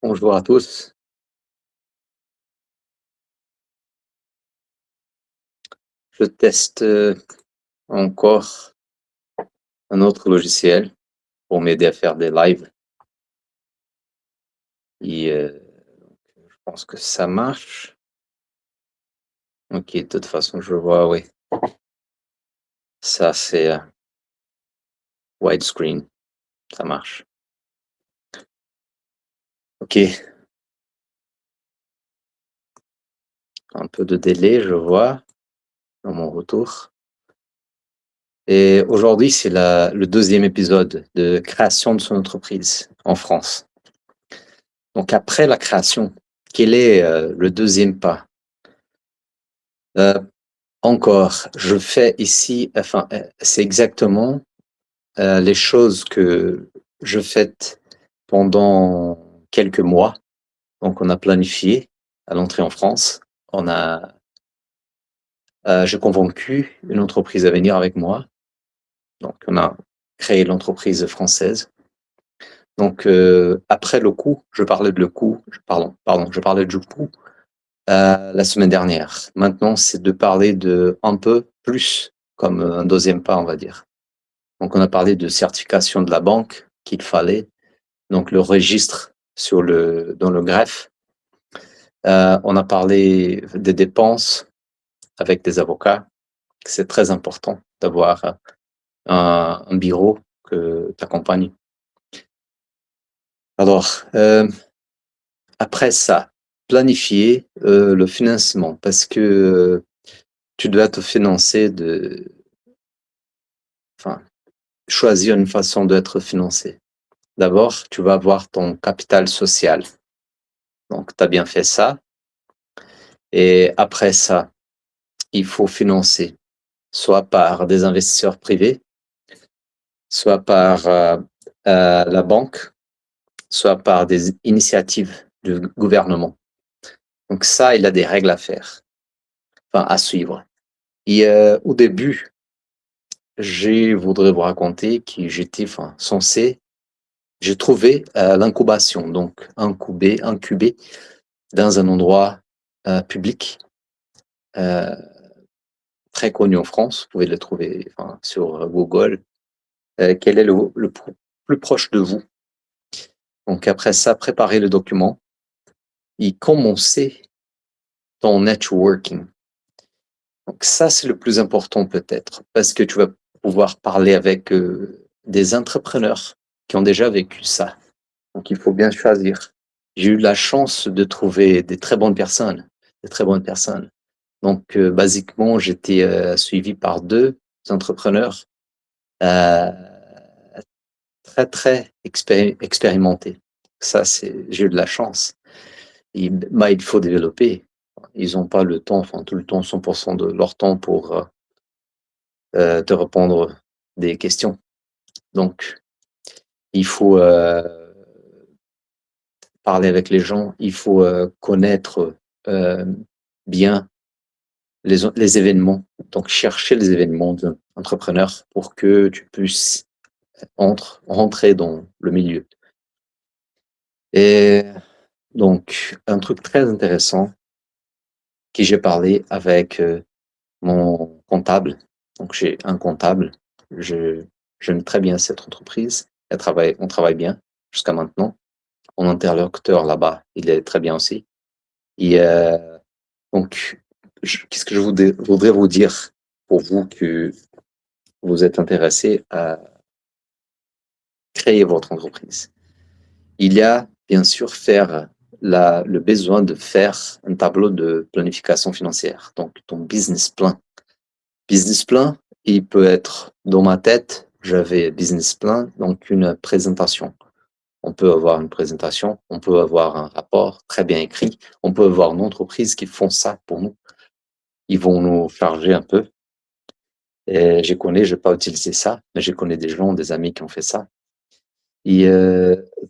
Bonjour à tous. Je teste encore un autre logiciel pour m'aider à faire des lives et je pense que ça marche. Ok, de toute façon, je vois, oui. Ça, c'est widescreen. Ça marche. Ok, un peu de délai, je vois, dans mon retour. Et aujourd'hui, c'est le deuxième épisode de création de son entreprise en France. Donc, après la création, quel est le deuxième pas? Euh, Encore, je fais ici, enfin, c'est exactement les choses que je fais pendant quelques mois. Donc, on a planifié à l'entrée en France. J'ai convaincu une entreprise à venir avec moi. Donc, on a créé l'entreprise française. Donc, après le coût, je parlais de le coût, pardon, je parlais du coût la semaine dernière. Maintenant, c'est de parler de un peu plus comme un deuxième pas, on va dire. Donc, on a parlé de certification de la banque qu'il fallait, donc le registre dans le greffe. On a parlé des dépenses avec des avocats. C'est très important d'avoir un bureau que t'accompagne. Alors, après ça, planifier le financement parce que tu dois te financer enfin, choisir une façon d'être financé. D'abord, tu vas avoir ton capital social. Donc, tu as bien fait ça. Et après ça, il faut financer soit par des investisseurs privés, soit par la banque, soit par des initiatives du gouvernement. Donc ça, il a des règles à faire, enfin à suivre. Et au début, je voudrais vous raconter que j'étais censé, j'ai trouvé l'incubation, donc incubé dans un endroit public euh, très connu en France. Vous pouvez le trouver sur Google. Quel est le plus proche de vous? Donc après ça, préparer le document et commencer ton networking. Donc ça, c'est le plus important peut-être, parce que tu vas pouvoir parler avec des entrepreneurs qui ont déjà vécu ça. Donc il faut bien choisir. J'ai eu la chance de trouver des très bonnes personnes, des très bonnes personnes. Donc basiquement, j'étais suivi par deux entrepreneurs euh, très expérimentés. Ça, j'ai eu de la chance. Il faut développer. Ils n'ont pas le temps, tout le temps, 100% de leur temps pour te répondre des questions. Donc, il faut parler avec les gens, il faut connaître euh, bien les événements. Donc, chercher les événements d'entrepreneurs pour que tu puisses rentrer dans le milieu. Et donc, un truc très intéressant que j'ai parlé avec mon comptable. Donc, j'ai un comptable. J'aime très bien cette entreprise. On travaille bien jusqu'à maintenant. Mon interlocuteur là-bas, il est très bien aussi. Et donc, qu'est-ce que je voudrais vous dire pour vous que vous êtes intéressé à créer votre entreprise? Il y a bien sûr le besoin de faire un tableau de planification financière, donc ton business plan. Business plan, il peut être dans ma tête, j'avais business plan, donc une présentation. On peut avoir une présentation, on peut avoir un rapport très bien écrit, on peut avoir une entreprise qui font ça pour nous. Ils vont nous charger un peu. Et je n'ai pas utilisé ça, mais je connais des gens, des amis qui ont fait ça. Et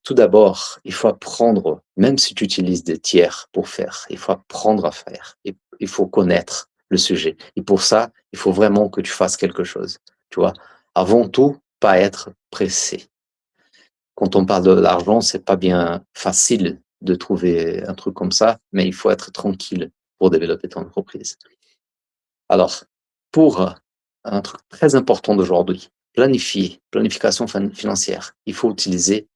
tout d'abord, il faut apprendre, même si tu utilises des tiers pour faire, il faut apprendre à faire. Et il faut connaître le sujet. Et pour ça, il faut vraiment que tu fasses quelque chose. Tu vois, avant tout, pas être pressé. Quand on parle de l'argent, c'est pas bien facile de trouver un truc comme ça, mais il faut être tranquille pour développer ton entreprise. Alors, pour un truc très important d'aujourd'hui, planification financière, il faut utiliser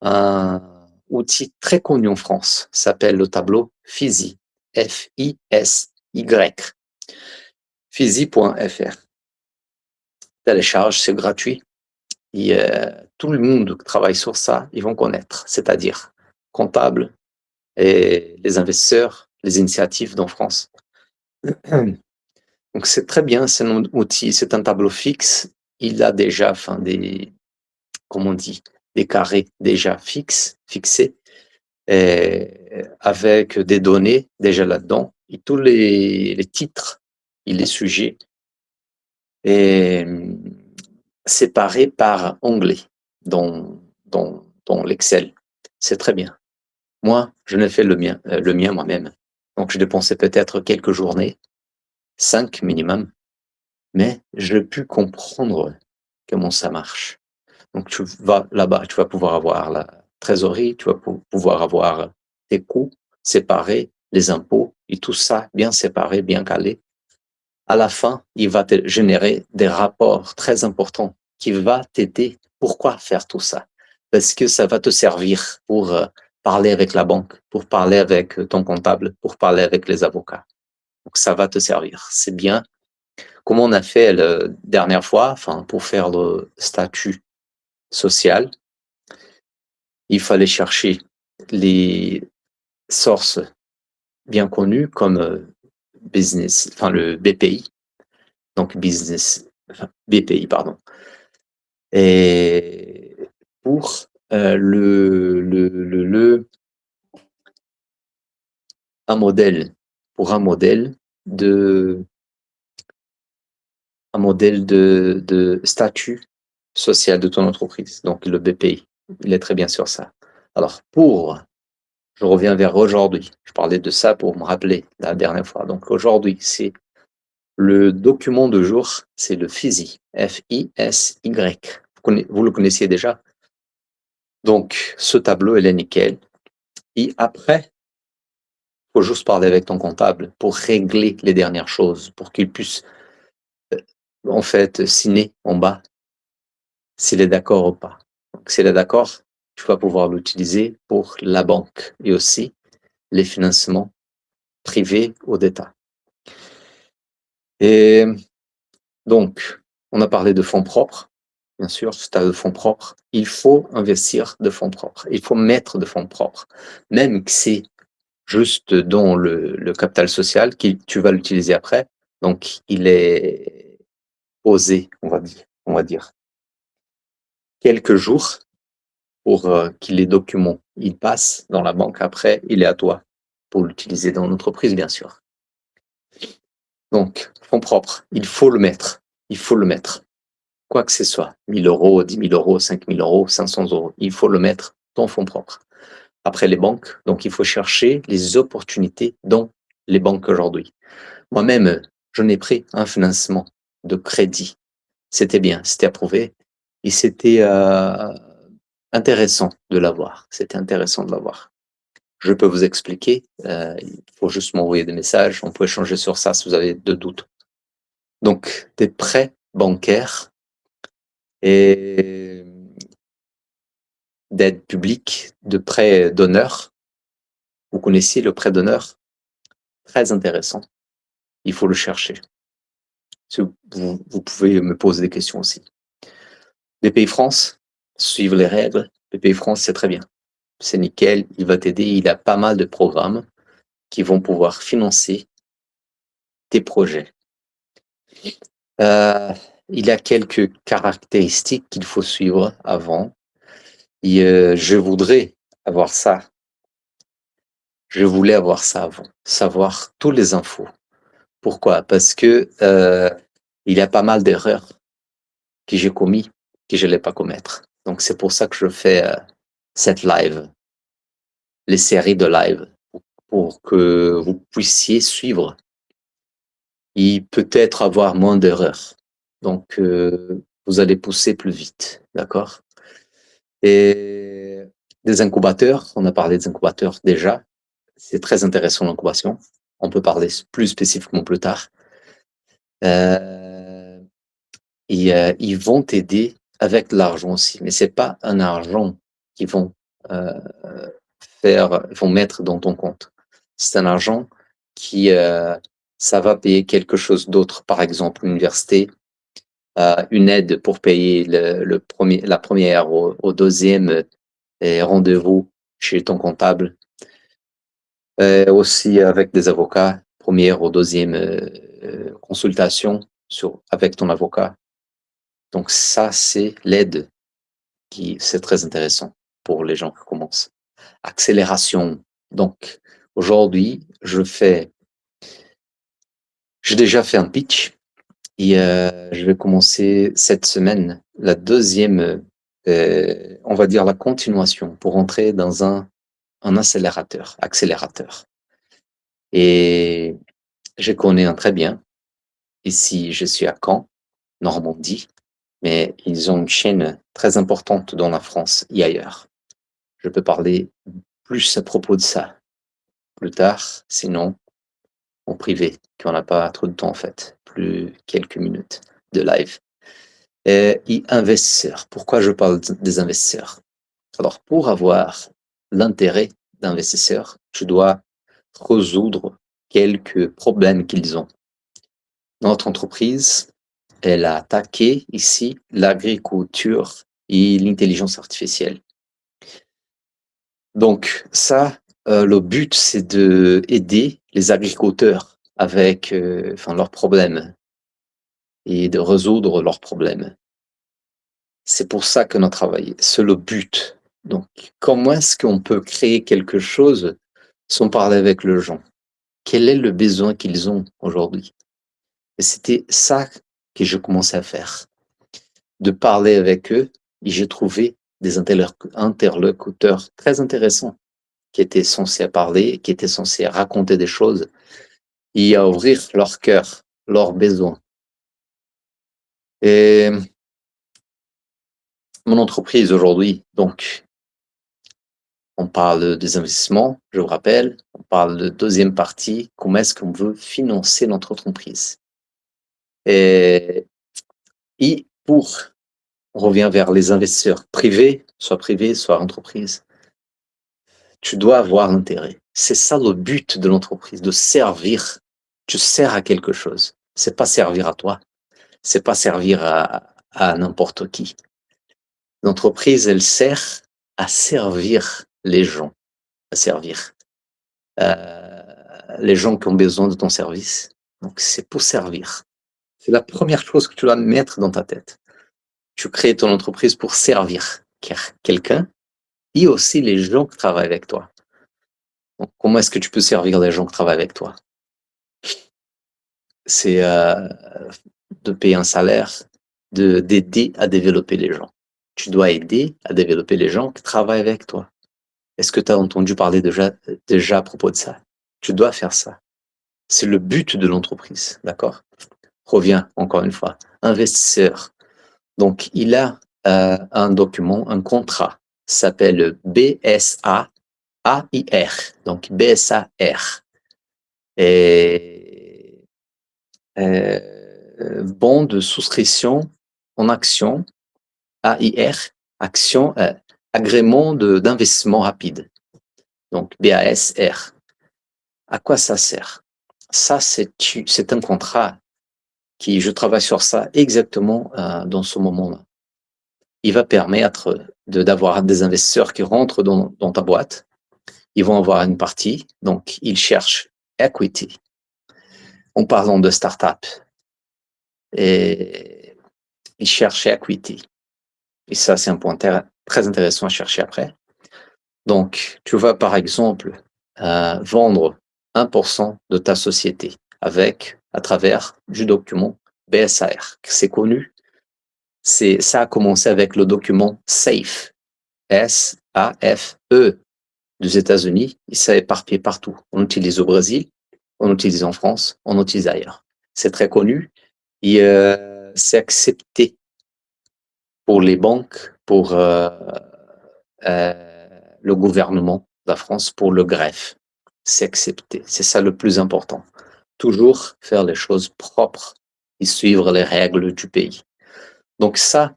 un outil très connu en France, s'appelle le tableau FISY, F-I-S-Y, fisy.fr. Télécharge, c'est gratuit. Et, tout le monde qui travaille sur ça, ils vont connaître, c'est-à-dire comptables et les investisseurs, les initiatives dans France. Donc c'est très bien, c'est un outil, c'est un tableau fixe. Il a déjà, enfin, comment on dit, des carrés déjà fixés, avec des données déjà là-dedans, et tous les titres et les sujets, et séparés par onglet dans l'Excel. C'est très bien. Moi, je n'ai fait le mien moi-même. Donc, je dépensais peut-être quelques journées, 5 minimum, mais j'ai pu comprendre comment ça marche. Donc, tu vas là-bas, tu vas pouvoir avoir la trésorerie, tu vas pouvoir avoir tes coûts séparés, les impôts, et tout ça bien séparé, bien calé. À la fin, il va te générer des rapports très importants qui va t'aider. Pourquoi faire tout ça? Parce que ça va te servir pour parler avec la banque, pour parler avec ton comptable, pour parler avec les avocats. Donc, ça va te servir. C'est bien. Comme on a fait la dernière fois, enfin, pour faire le statut social, il fallait chercher les sources bien connues comme business, enfin le BPI, donc business, enfin, BPI, pardon. Et pour un modèle, pour de, un modèle de statut social de ton entreprise, donc le BPI, il est très bien sur ça. Alors, je reviens vers aujourd'hui. Je parlais de ça pour me rappeler la dernière fois. Donc aujourd'hui, c'est le document de jour, c'est le FISY, F-I-S-Y. Vous le connaissiez déjà. Donc ce tableau, il est nickel. Et après, il faut juste parler avec ton comptable pour régler les dernières choses, pour qu'il puisse en fait signer en bas s'il est d'accord ou pas. Donc s'il est d'accord, tu vas pouvoir l'utiliser pour la banque et aussi les financements privés ou d'État. Et donc, on a parlé de fonds propres. Bien sûr, si tu as de fonds propres, il faut investir de fonds propres. Il faut mettre de fonds propres. Même que c'est juste dans le capital social, tu vas l'utiliser après. Donc, il est posé, on va dire quelques jours pour que les documents ils passent dans la banque. Après, il est à toi pour l'utiliser dans l'entreprise, bien sûr. Donc, fonds propres, il faut le mettre. Il faut le mettre. Quoi que ce soit, 1 000 euros, 10 000 euros, 5 000 euros, 500 euros, il faut le mettre dans fonds propres. Après les banques, donc il faut chercher les opportunités dans les banques aujourd'hui. Moi-même, j'en ai pris un financement de crédit. C'était bien, c'était approuvé et c'était intéressant de l'avoir. C'était intéressant de l'avoir. Je peux vous expliquer, il faut juste m'envoyer des messages, on peut échanger sur ça si vous avez de doutes. Donc, des prêts bancaires et d'aide publique, de prêt d'honneur. Vous connaissiez le prêt d'honneur? Très intéressant. Il faut le chercher. Vous pouvez me poser des questions aussi. BPI France, suivre les règles. BPI France, c'est très bien. C'est nickel, il va t'aider. Il a pas mal de programmes qui vont pouvoir financer tes projets. Il y a quelques caractéristiques qu'il faut suivre avant. Et je voulais avoir ça avant, savoir toutes les infos. Pourquoi? Parce que il y a pas mal d'erreurs que j'ai commis, que je ne l'ai pas commettre. Donc c'est pour ça que je fais cette live, les séries de live, pour que vous puissiez suivre et peut-être avoir moins d'erreurs. Donc vous allez pousser plus vite, d'accord? Et Des incubateurs, on a parlé des incubateurs déjà. C'est très intéressant l'incubation. On peut parler plus spécifiquement plus tard. Euh, ils vont t'aider avec de l'argent aussi, mais c'est pas un argent qu'ils vont euh, vont mettre dans ton compte. C'est un argent qui, ça va payer quelque chose d'autre, par exemple l'université, une aide pour payer la première au deuxième rendez-vous chez ton comptable, aussi avec des avocats, première ou deuxième consultation avec ton avocat. Donc ça, c'est l'aide c'est très intéressant pour les gens qui commencent. Accélération. Donc aujourd'hui, j'ai déjà fait un pitch et je vais commencer cette semaine la deuxième, on va dire la continuation pour entrer dans un accélérateur. Et je connais un très bien. Ici, je suis à Caen, Normandie, mais ils ont une chaîne très importante dans la France et ailleurs. Je peux parler plus à propos de ça plus tard, sinon en privé, qu'on n'a pas trop de temps en fait, plus quelques minutes de live. Et investisseurs. Pourquoi je parle des investisseurs? Alors, pour avoir l'intérêt d'investisseurs, tu dois résoudre quelques problèmes qu'ils ont. Notre entreprise, elle a attaqué ici l'agriculture et l'intelligence artificielle. Donc ça, le but, c'est de aider les agriculteurs avec leurs problèmes et de résoudre leurs problèmes. C'est pour ça que nous travaillons. C'est le but. Donc, comment est-ce qu'on peut créer quelque chose sans parler avec les gens? Quel est le besoin qu'ils ont aujourd'hui? Et c'était ça que je commençais à faire, de parler avec eux. Et j'ai trouvé des interlocuteurs très intéressants qui étaient censés parler, qui étaient censés raconter des choses et à ouvrir leur cœur, leurs besoins. Et mon entreprise aujourd'hui, donc, on parle des investissements, je vous rappelle, on parle de deuxième partie, comment est-ce qu'on veut financer notre entreprise. Et on revient vers les investisseurs privés, soit entreprise, tu dois avoir l'intérêt. C'est ça le but de l'entreprise, de servir. Tu sers à quelque chose. C'est pas servir à toi. C'est pas servir à n'importe qui. L'entreprise, elle sert à servir les gens, à servir les gens qui ont besoin de ton service. Donc, c'est pour servir. C'est la première chose que tu dois mettre dans ta tête. Tu crées ton entreprise pour servir quelqu'un et aussi les gens qui travaillent avec toi. Donc, comment est-ce que tu peux servir les gens qui travaillent avec toi? C'est de payer un salaire, d'aider à développer les gens. Tu dois aider à développer les gens qui travaillent avec toi. Est-ce que tu as entendu parler déjà à propos de ça? Tu dois faire ça. C'est le but de l'entreprise, d'accord? Reviens encore une fois. Investisseur. Donc, il a un document, un contrat, s'appelle BSAAIR. Donc, BSAR. Et bon de souscription en action, AIR, action, agrément d'investissement rapide. Donc, BASR. À quoi ça sert? Ça, c'est un contrat je travaille sur ça exactement dans ce moment-là. Il va permettre d'avoir des investisseurs qui rentrent dans ta boîte. Ils vont avoir une partie, donc ils cherchent equity. En parlant de start-up, et ils cherchent equity. Et ça, c'est un point très intéressant à chercher après. Donc, tu vas par exemple vendre 1% de ta société à travers du document BSAR. C'est connu. Ça a commencé avec le document SAFE, S-A-F-E, des États-Unis. Il s'est éparpillé partout. On l'utilise au Brésil, on l'utilise en France, on l'utilise ailleurs. C'est très connu et c'est accepté pour les banques, pour le gouvernement de la France pour le greffe. C'est accepté. C'est ça le plus important. Toujours faire les choses propres et suivre les règles du pays. Donc ça,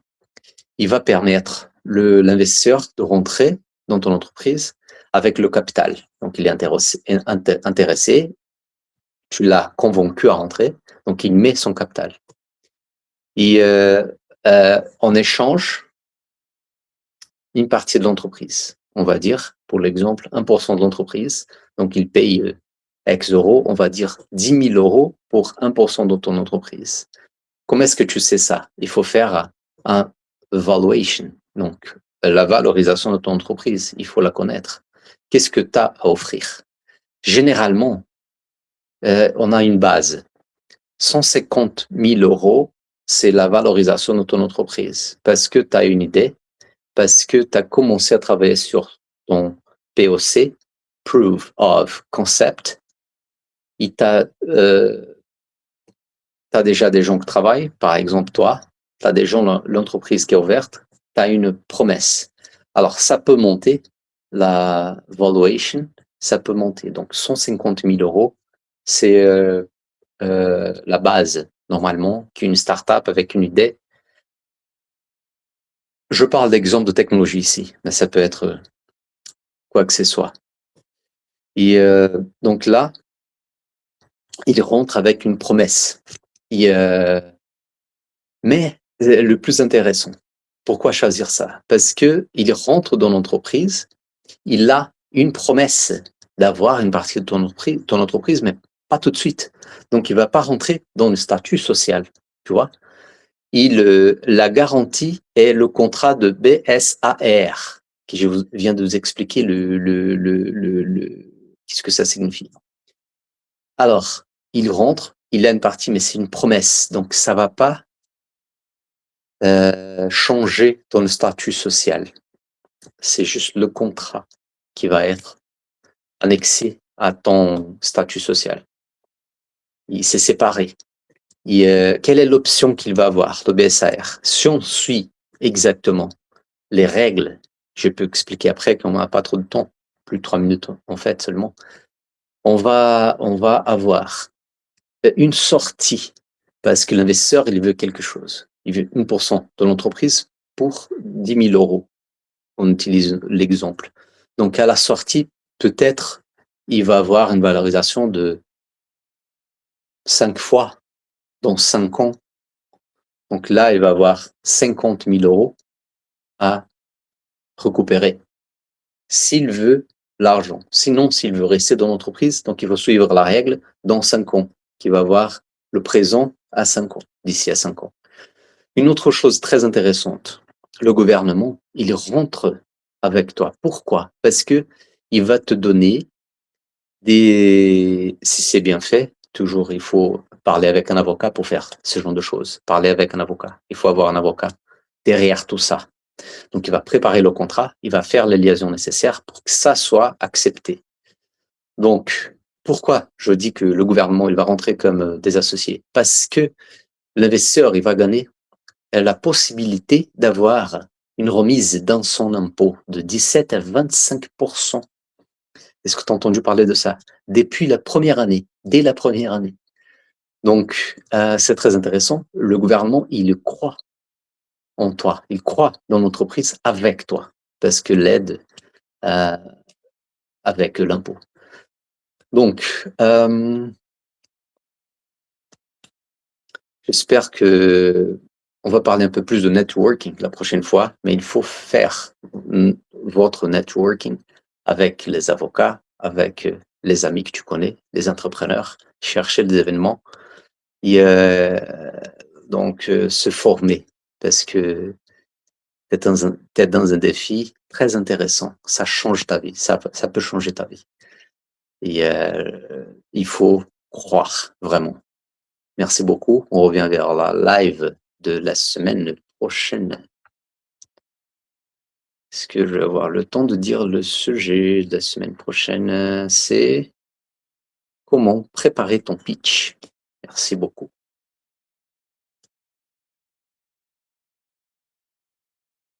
il va permettre l'investisseur de rentrer dans ton entreprise avec le capital. Donc, il est intéressé, tu l'as convaincu à rentrer, donc il met son capital. Et en échange, une partie de l'entreprise, on va dire, pour l'exemple, 1% de l'entreprise, donc il paye X euros, on va dire 10 000 euros pour 1% de ton entreprise. Comment est-ce que tu sais ça? Il faut faire un valuation, donc la valorisation de ton entreprise, il faut la connaître. Qu'est-ce que tu as à offrir? Généralement, on a une base. 150 000 euros, c'est la valorisation de ton entreprise parce que tu as une idée, parce que tu as commencé à travailler sur ton POC, Proof of Concept, et tu as déjà des gens qui travaillent, par exemple toi, tu as des gens, l'entreprise qui est ouverte, tu as une promesse. Alors, ça peut monter, la valuation, ça peut monter. Donc, 150 000 euros, c'est la base, normalement, qu'une startup avec une idée. Je parle d'exemple de technologie ici, mais ça peut être quoi que ce soit. Et donc là, il rentre avec une promesse. Et, mais le plus intéressant, pourquoi choisir ça? Parce que il rentre dans l'entreprise, il a une promesse d'avoir une partie de ton entreprise, mais pas tout de suite. Donc, il va pas rentrer dans le statut social, tu vois. La garantie est le contrat de BSAR, que je viens de vous expliquer qu'est-ce que ça signifie. Alors, il rentre, il a une partie, mais c'est une promesse, donc ça va pas changer ton statut social. C'est juste le contrat qui va être annexé à ton statut social. Il s'est séparé. Et quelle est l'option qu'il va avoir, le BSAR? Si on suit exactement les règles, je peux expliquer après qu'on n'a pas trop de temps, plus de 3 minutes en fait seulement, on va avoir une sortie parce que l'investisseur, il veut quelque chose. Il veut 1% de l'entreprise pour 10 000 euros. On utilise l'exemple. Donc, à la sortie, peut-être, il va avoir une valorisation de 5 fois dans 5 ans. Donc là, il va avoir 50 000 euros à récupérer s'il veut l'argent. Sinon, s'il veut rester dans l'entreprise, donc il va suivre la règle dans 5 ans, qui va avoir le présent à 5 ans, d'ici à 5 ans. Une autre chose très intéressante, le gouvernement, il rentre avec toi. Pourquoi? Parce que il va te donner si c'est bien fait, toujours il faut parler avec un avocat pour faire ce genre de choses. Parler avec un avocat. Il faut avoir un avocat derrière tout ça. Donc, il va préparer le contrat, il va faire les liaisons nécessaires pour que ça soit accepté. Donc, pourquoi je dis que le gouvernement, il va rentrer comme des associés? Parce que l'investisseur, il va gagner la possibilité d'avoir une remise dans son impôt de 17 à 25%. Est-ce que tu as entendu parler de ça? Depuis la première année, dès la première année. Donc, c'est très intéressant. Le gouvernement, il croit en toi. Il croit dans l'entreprise avec toi parce que l'aide avec l'impôt. Donc, j'espère que on va parler un peu plus de networking la prochaine fois, mais il faut faire votre networking avec les avocats, avec les amis que tu connais, les entrepreneurs, chercher des événements et donc se former parce que t'es dans un défi très intéressant. Ça change ta vie, ça peut changer ta vie. Et il faut croire vraiment. Merci beaucoup. On revient vers la live de la semaine prochaine. Est-ce que je vais avoir le temps de dire le sujet de la semaine prochaine? C'est comment préparer ton pitch. Merci beaucoup.